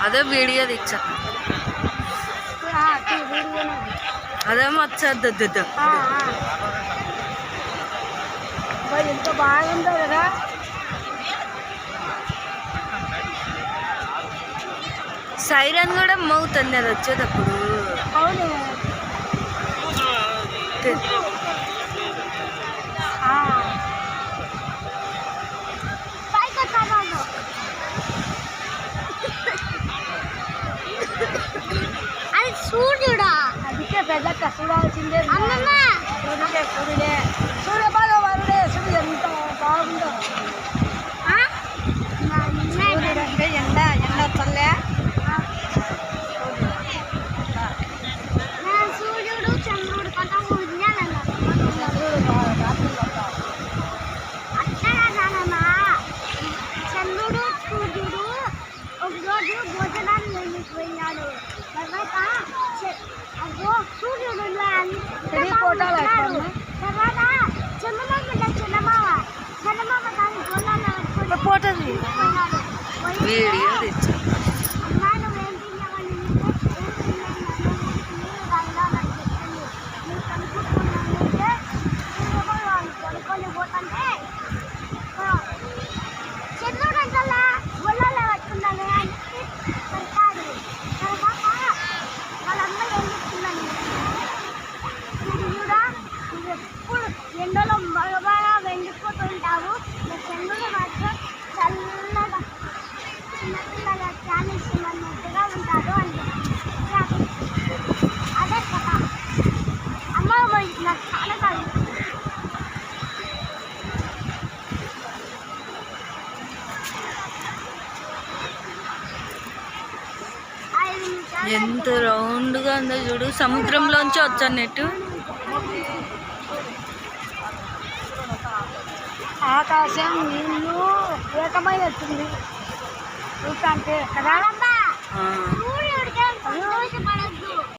అదే వీడియో తెచ్చా అదేమో వచ్చేద్దు ఎంత బాగుందో కదా. సైరన్ కూడా మోగుతుంది అది వచ్చేటప్పుడు. అవును అది సూర్యుడా, అందుకే పెద్ద చూడాల్సిందే. సూర్యుడే సూర్యుడే సూర్య భగవానుడే. సూర్యుడు ఎంత బాగుందో. సూర్యుడు అంటే ఎండ వస్తలే. సూర్యుడు చంద్రుడు కన్నా చంద్రుడు సూర్యుడు ఒకరోజు భోజనాన్ని వెళ్ళిపోయినాడు. తర్వాత సూర్యుడు తర్వాత చందమామ దాని గోళాలు పోతుంది వీడియో తెచ్చా. ఎండలో బాగా వెళ్ళిపోతుంటావు. చంద్రుడు మాత్రం చల్లగా చిన్నపిల్లల ధ్యానిస్తున్నట్టుగా ఉంటాడు అంటే అదే కథ. అమ్మ నాకు చాలా కాదు. ఎంత రౌండ్గా ఉందో చూడు. సముద్రంలోంచి వచ్చాను నెట్టు. ఆకాశం నీళ్ళు ఏకమైనట్టుంది చూస్తుంటే కదా.